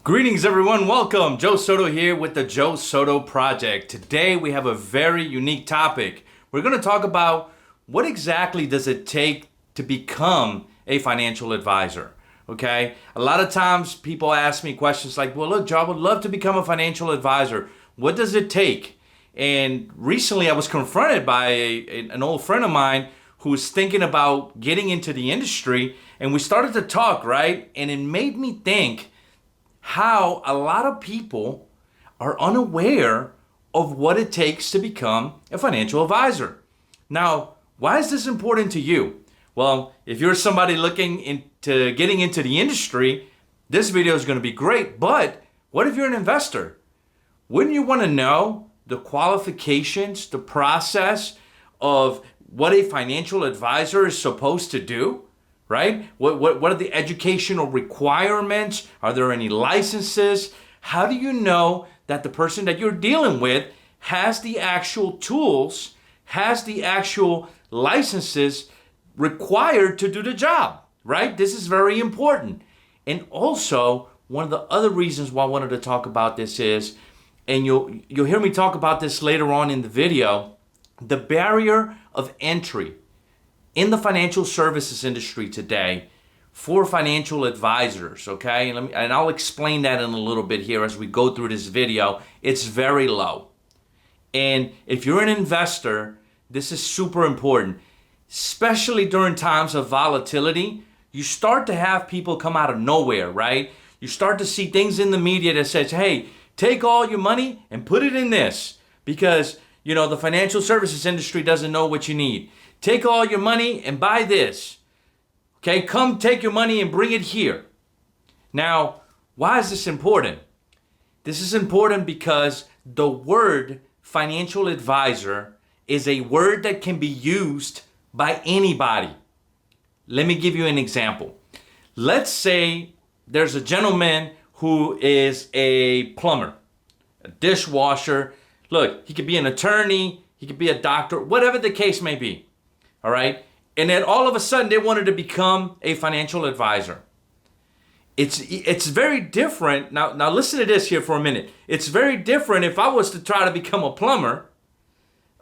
Greetings everyone, welcome. Joe Soto here with the Joe Soto Project. Today we have a very unique topic. We're going to talk about what exactly does it take to become a financial advisor. Okay, a lot of times people ask me questions like, well look Joe, I would love to become a financial advisor. What does it take? And recently I was confronted by an old friend of mine who was thinking about getting into the industry, and we started to talk, right? And it made me think how a lot of people are unaware of what it takes to become a financial advisor. Now, why is this important to you? Well, if you're somebody looking into getting into the industry, this video is going to be great. But what if you're an investor? Wouldn't you want to know the qualifications, the process of what a financial advisor is supposed to do? Right? What are the educational requirements? Are there any licenses? How do you know that the person that you're dealing with has the actual tools, has the actual licenses required to do the job? Right? This is very important. And also, one of the other reasons why I wanted to talk about this is, and you'll hear me talk about this later on in the video, the barrier of entry in the financial services industry today for financial advisors, okay? And I'll explain that in a little bit here as we go through this video. It's very low. And if you're an investor, this is super important, especially during times of volatility. You start to have people come out of nowhere, right? You start to see things in the media that says, hey, take all your money and put it in this because, you know, the financial services industry doesn't know what you need. Take all your money and buy this. Okay, come take your money and bring it here. Now, why is this important? This is important because the word financial advisor is a word that can be used by anybody. Let me give you an example. Let's say there's a gentleman who is a plumber, a dishwasher. Look, he could be an attorney, he could be a doctor, whatever the case may be. All right. And then all of a sudden they wanted to become a financial advisor. It's very different. Now listen to this here for a minute. It's very different if I was to try to become a plumber.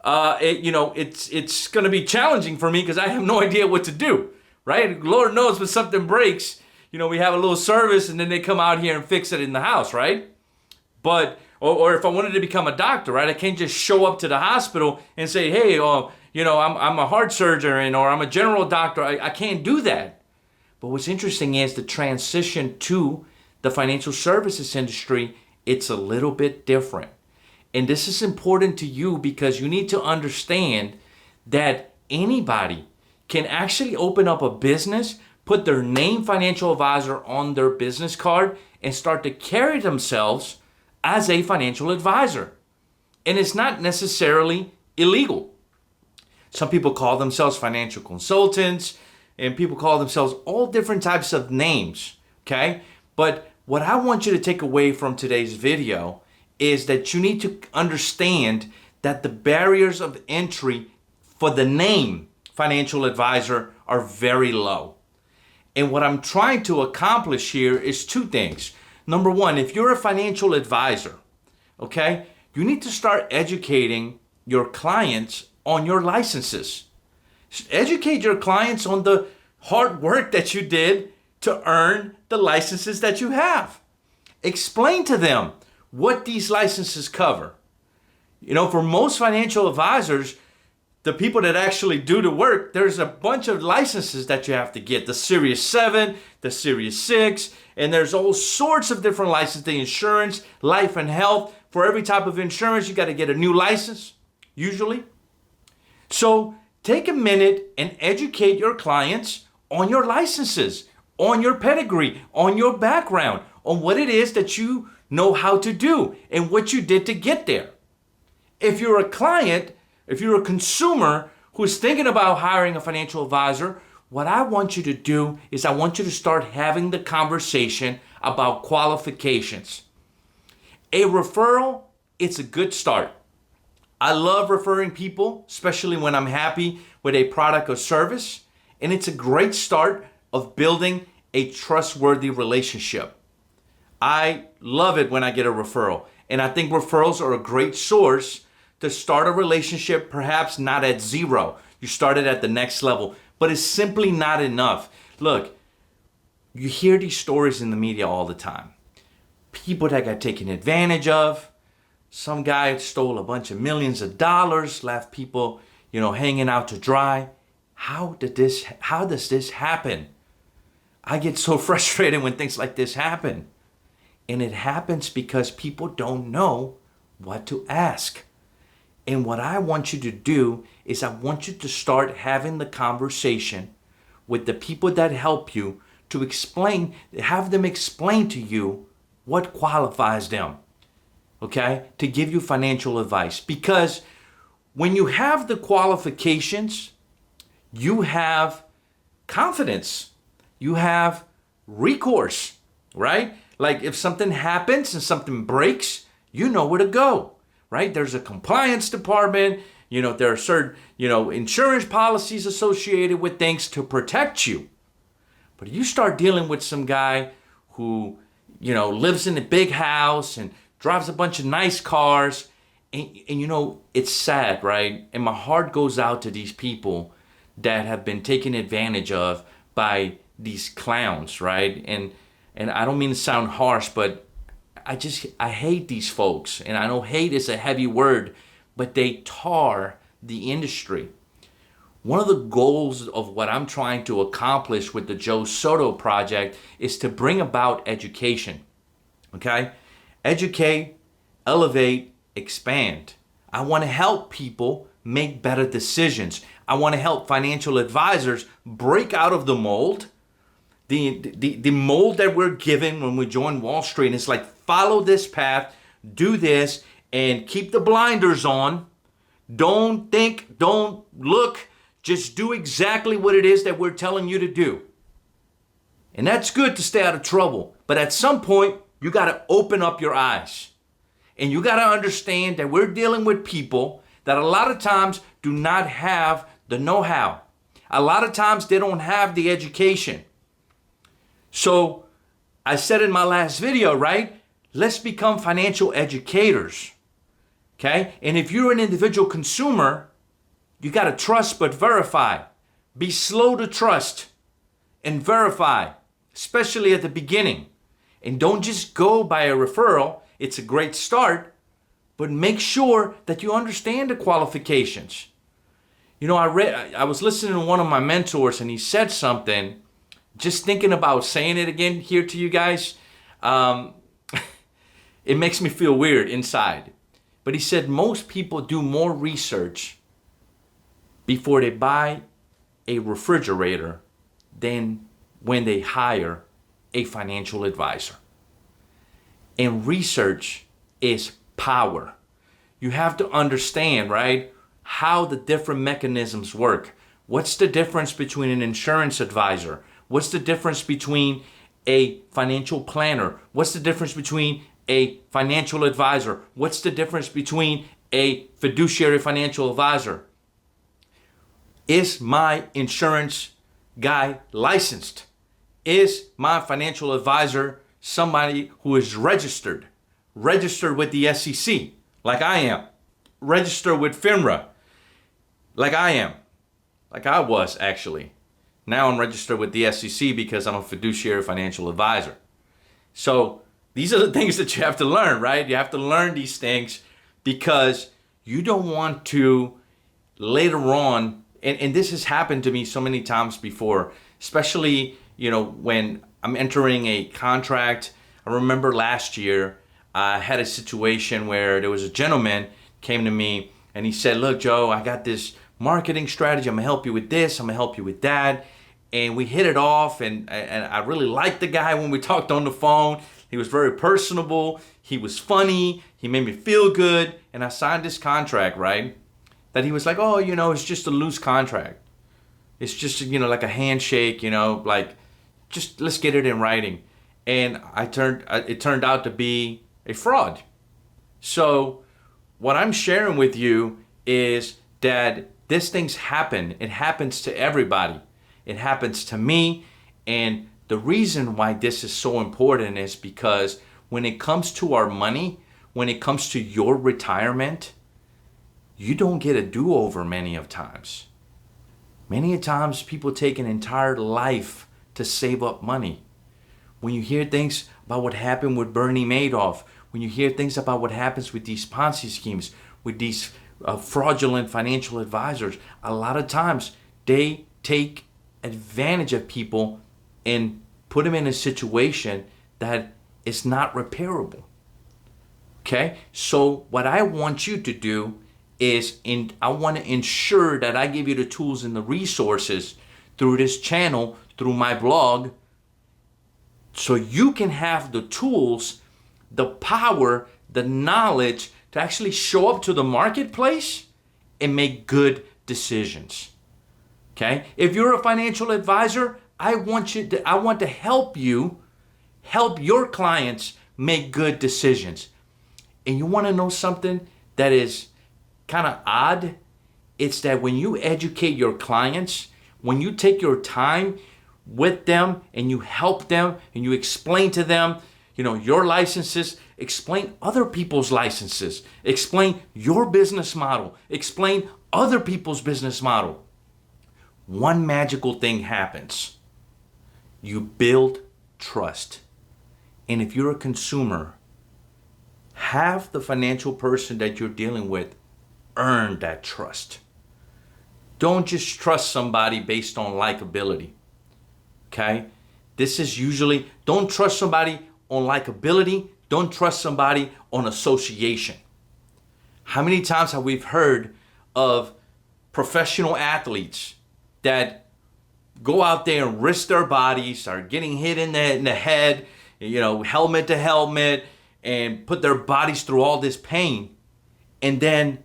It's going to be challenging for me because I have no idea what to do. Right. Lord knows when something breaks, you know, we have a little service and then they come out here and fix it in the house. Right. But or if I wanted to become a doctor, right, I can't just show up to the hospital and say, hey, I'm a heart surgeon or I'm a general doctor. I can't do that. But what's interesting is the transition to the financial services industry, it's a little bit different. And this is important to you because you need to understand that anybody can actually open up a business, put their name financial advisor on their business card, and start to carry themselves as a financial advisor. And it's not necessarily illegal. Some people call themselves financial consultants, and people call themselves all different types of names, okay? But what I want you to take away from today's video is that you need to understand that the barriers of entry for the name financial advisor are very low. And what I'm trying to accomplish here is two things. Number one, if you're a financial advisor, okay, you need to start educating your clients on your licenses. Educate your clients on the hard work that you did to earn the licenses that you have. Explain to them what these licenses cover. You know, for most financial advisors, the people that actually do the work, there's a bunch of licenses that you have to get. The Series 7, the Series 6, and there's all sorts of different licenses. The insurance, life and health. For every type of insurance, you got to get a new license, usually. So take a minute and educate your clients on your licenses, on your pedigree, on your background, on what it is that you know how to do and what you did to get there. If you're a client, if you're a consumer who's thinking about hiring a financial advisor, what I want you to do is I want you to start having the conversation about qualifications. A referral, it's a good start. I love referring people, especially when I'm happy with a product or service. And it's a great start of building a trustworthy relationship. I love it when I get a referral. And I think referrals are a great source to start a relationship, perhaps not at zero. You start it at the next level, but it's simply not enough. Look, you hear these stories in the media all the time. People that got taken advantage of. Some guy stole a bunch of millions of dollars, left people, hanging out to dry. How does this happen? I get so frustrated when things like this happen. And it happens because people don't know what to ask. And what I want you to do is I want you to start having the conversation with the people that help you to have them explain to you what qualifies them, okay? To give you financial advice. Because when you have the qualifications, you have confidence. You have recourse, right? Like if something happens and something breaks, you know where to go, right? There's a compliance department, there are certain, insurance policies associated with things to protect you. But you start dealing with some guy who, lives in a big house and drives a bunch of nice cars, and it's sad, right? And my heart goes out to these people that have been taken advantage of by these clowns, right? And I don't mean to sound harsh, but I hate these folks. And I know hate is a heavy word, but they tar the industry. One of the goals of what I'm trying to accomplish with the Joe Soto project is to bring about education, okay? Educate, elevate, expand. I want to help people make better decisions. I want to help financial advisors break out of the mold. The mold that we're given when we join Wall Street is like, follow this path, do this, and keep the blinders on. Don't think, don't look, just do exactly what it is that we're telling you to do. And that's good to stay out of trouble. But at some point, you got to open up your eyes. And you got to understand that we're dealing with people that a lot of times do not have the know-how. A lot of times they don't have the education. So I said in my last video, right? Let's become financial educators. Okay? And if you're an individual consumer, you got to trust but verify. Be slow to trust and verify, especially at the beginning. And don't just go by a referral. It's a great start, but make sure that you understand the qualifications. I was listening to one of my mentors and he said something, just thinking about saying it again here to you guys. It makes me feel weird inside. But he said most people do more research before they buy a refrigerator than when they hire a financial advisor. And research is power. You have to understand, right, how the different mechanisms work. What's the difference between an insurance advisor? What's the difference between a financial planner? What's the difference between a financial advisor? What's the difference between a fiduciary financial advisor? Is my insurance guy licensed? Is my financial advisor somebody who is registered with the SEC, like I am, registered with FINRA, like I am, like I was actually. Now I'm registered with the SEC because I'm a fiduciary financial advisor. So these are the things that you have to learn, right? You have to learn these things because you don't want to later on, and this has happened to me so many times before, especially, when I'm entering a contract. I remember last year, I had a situation where there was a gentleman came to me and he said, look, Joe, I got this marketing strategy. I'm gonna help you with this. I'm gonna help you with that. And we hit it off, and I really liked the guy when we talked on the phone. He was very personable. He was funny. He made me feel good. And I signed this contract, right? That he was like, oh, it's just a loose contract. It's just, like a handshake, like just let's get it in writing. And it turned out to be a fraud. So what I'm sharing with you is that these things happen. It happens to everybody. It happens to me. And the reason why this is so important is because when it comes to our money, when it comes to your retirement, you don't get a do-over many of times. Many a times people take an entire life to save up money. When you hear things about what happened with Bernie Madoff, when you hear things about what happens with these Ponzi schemes, with these fraudulent financial advisors, a lot of times they take advantage of people and put them in a situation that is not repairable. Okay? So what I want you to do is I want to ensure that I give you the tools and the resources through this channel, through my blog, so you can have the tools, the power, the knowledge to actually show up to the marketplace and make good decisions. Okay? If you're a financial advisor, I want to help you help your clients make good decisions. And you want to know something that is kind of odd? It's that when you educate your clients, when you take your time with them and you help them and you explain to them, your licenses, explain other people's licenses, explain your business model, explain other people's business model, one magical thing happens. You build trust. And if you're a consumer, have the financial person that you're dealing with earn that trust. Don't just trust somebody based on likability. Okay? This is usually, don't trust somebody on likability. Don't trust somebody on association. How many times have we heard of professional athletes that go out there and risk their bodies, are getting hit in the head, helmet to helmet, and put their bodies through all this pain, and then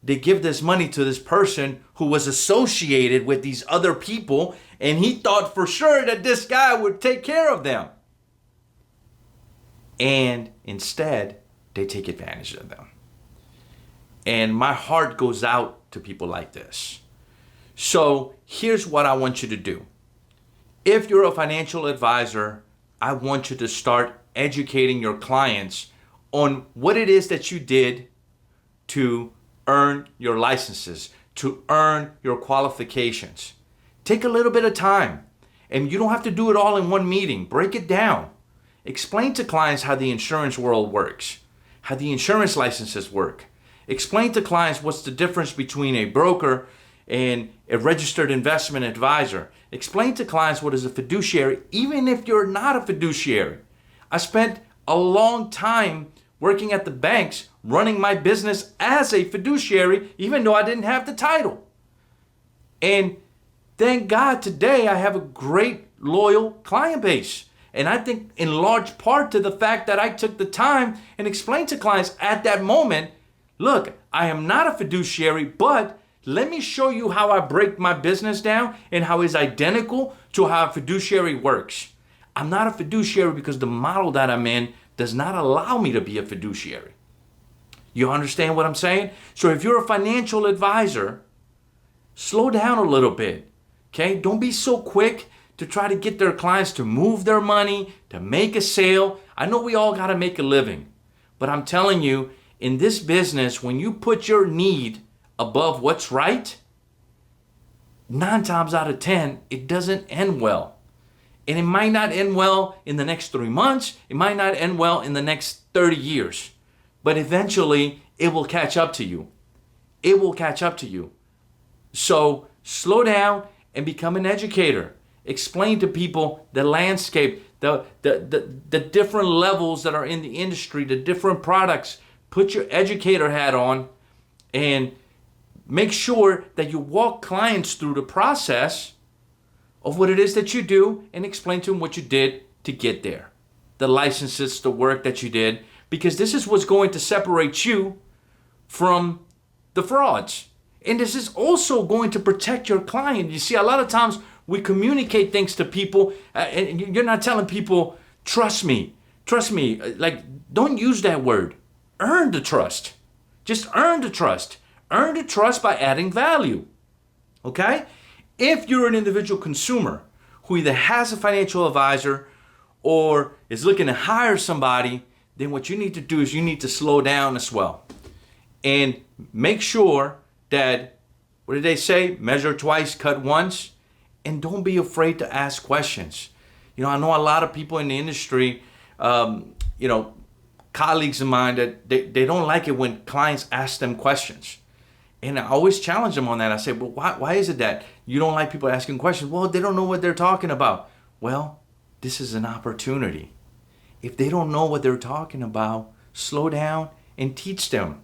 they give this money to this person who was associated with these other people, and he thought for sure that this guy would take care of them. And instead, they take advantage of them. And my heart goes out to people like this. So here's what I want you to do. If you're a financial advisor, I want you to start educating your clients on what it is that you did to earn your licenses, to earn your qualifications. Take a little bit of time, and you don't have to do it all in one meeting. Break it down. Explain to clients how the insurance world works, how the insurance licenses work. Explain to clients what's the difference between a broker and a registered investment advisor. Explain to clients what is a fiduciary, even if you're not a fiduciary. I spent a long time working at the banks, running my business as a fiduciary, even though I didn't have the title. And thank God today I have a great, loyal client base. And I think in large part to the fact that I took the time and explained to clients at that moment, look, I am not a fiduciary, but let me show you how I break my business down and how it's identical to how a fiduciary works. I'm not a fiduciary because the model that I'm in does not allow me to be a fiduciary. You understand what I'm saying? So if you're a financial advisor, slow down a little bit, okay? Don't be so quick to try to get their clients to move their money, to make a sale. I know we all got to make a living, but I'm telling you, in this business, when you put your need above what's right, 9 times out of 10, it doesn't end well. And it might not end well in the next 3 months. It might not end well in the next 30 years. But eventually, it will catch up to you. It will catch up to you. So slow down and become an educator. Explain to people the landscape, the different levels that are in the industry, the different products. Put your educator hat on and make sure that you walk clients through the process of what it is that you do and explain to them what you did to get there. The licenses, the work that you did, because this is what's going to separate you from the frauds. And this is also going to protect your client. You see, a lot of times we communicate things to people and you're not telling people, trust me. Like, don't use that word. Earn the trust. Just earn the trust. Earn the trust by adding value. Okay? If you're an individual consumer who either has a financial advisor or is looking to hire somebody then what you need to do is you need to slow down as well. And make sure that, what did they say? Measure twice, cut once. And don't be afraid to ask questions. I know a lot of people in the industry, colleagues of mine, that they don't like it when clients ask them questions. And I always challenge them on that. I say, well, why is it that you don't like people asking questions? Well, they don't know what they're talking about. Well, this is an opportunity. If they don't know what they're talking about, slow down and teach them.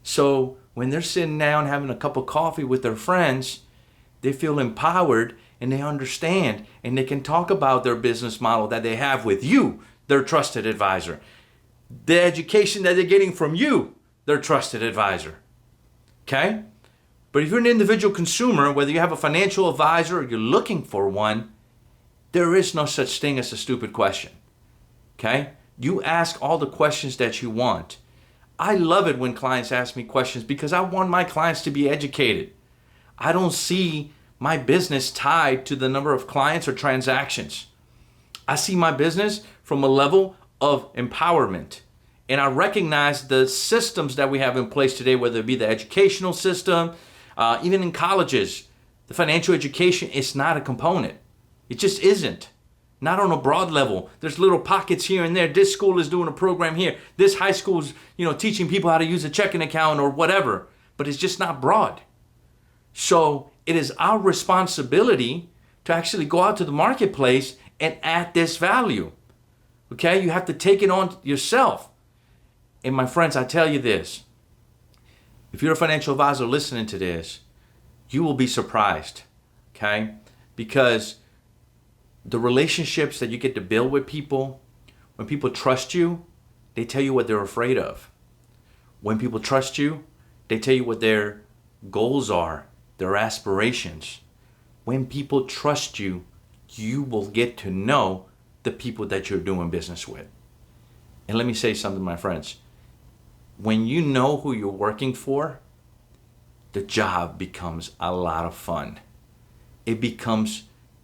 So when they're sitting down having a cup of coffee with their friends, they feel empowered and they understand, and they can talk about their business model that they have with you, their trusted advisor. The education that they're getting from you, their trusted advisor. Okay? But if you're an individual consumer, whether you have a financial advisor or you're looking for one, there is no such thing as a stupid question. Okay? You ask all the questions that you want. I love it when clients ask me questions because I want my clients to be educated. I don't see my business tied to the number of clients or transactions. I see my business from a level of empowerment. And I recognize the systems that we have in place today, whether it be the educational system, even in colleges, the financial education is not a component. It just isn't. Not on a broad level. There's little pockets here and there. This school is doing a program here. This high school is, teaching people how to use a checking account or whatever. But it's just not broad. So it is our responsibility to actually go out to the marketplace and add this value. Okay? You have to take it on yourself. And my friends, I tell you this. If you're a financial advisor listening to this, you will be surprised. Okay? Because the relationships that you get to build with people, when people trust you, they tell you what they're afraid of. When people trust you, they tell you what their goals are, their aspirations. When people trust you, you will get to know the people that you're doing business with. And let me say something, my friends. When you know who you're working for, the job becomes a lot of fun. It becomes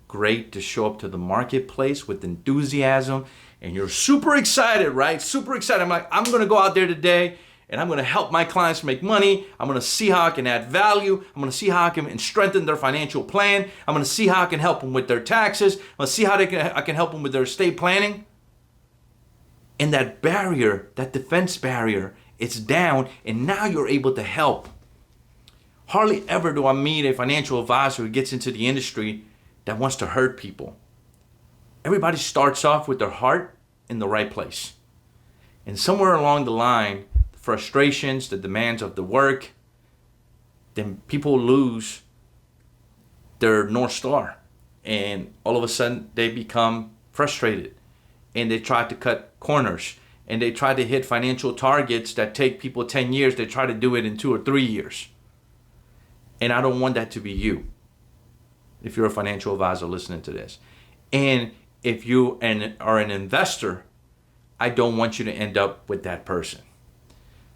great to show up to the marketplace with enthusiasm, and you're super excited, right? Super excited. I'm going to go out there today and I'm going to help my clients make money. I'm going to see how I can add value. I'm going to see how I can strengthen their financial plan. I'm going to see how I can help them with their taxes. I'm going to see how I can help them with their estate planning. And that barrier, that defense barrier, it's down, and now you're able to help. Hardly ever do I meet a financial advisor who gets into the industry that wants to hurt people. Everybody starts off with their heart in the right place. And somewhere along the line, the frustrations, the demands of the work, then people lose their North Star. And all of a sudden, they become frustrated. And they try to cut corners. And they try to hit financial targets that take people 10 years. They try to do it in 2 or 3 years. And I don't want that to be you, if you're a financial advisor listening to this. And if you are an investor, I don't want you to end up with that person.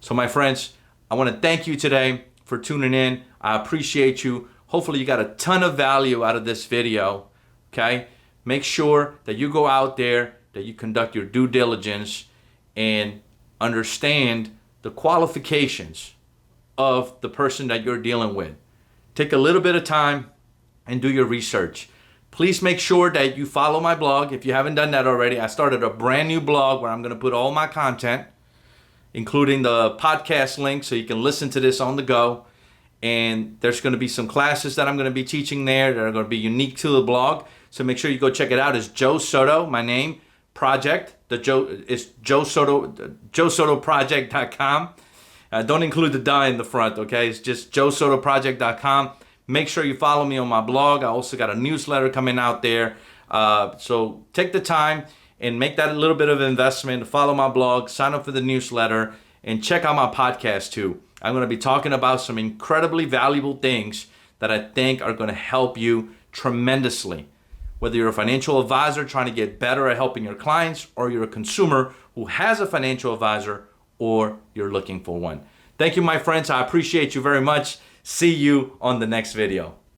So my friends, I want to thank you today for tuning in. I appreciate you. Hopefully you got a ton of value out of this video. Okay? Make sure that you go out there, that you conduct your due diligence and understand the qualifications of the person that you're dealing with. Take a little bit of time and do your research. Please make sure that you follow my blog. If you haven't done that already, I started a brand new blog where I'm going to put all my content, including the podcast link, so you can listen to this on the go. And there's going to be some classes that I'm going to be teaching there that are going to be unique to the blog. So make sure you go check it out. It's Joe Soto, my name, project. It's Joe Soto, joesotoproject.com. Don't include the "da" in the front, okay? It's just joesotoproject.com. Make sure you follow me on my blog. I also got a newsletter coming out there. So take the time and make that a little bit of investment. Follow my blog, sign up for the newsletter, and check out my podcast too. I'm going to be talking about some incredibly valuable things that I think are going to help you tremendously. Whether you're a financial advisor trying to get better at helping your clients, or you're a consumer who has a financial advisor, or you're looking for one. Thank you, my friends. I appreciate you very much. See you on the next video.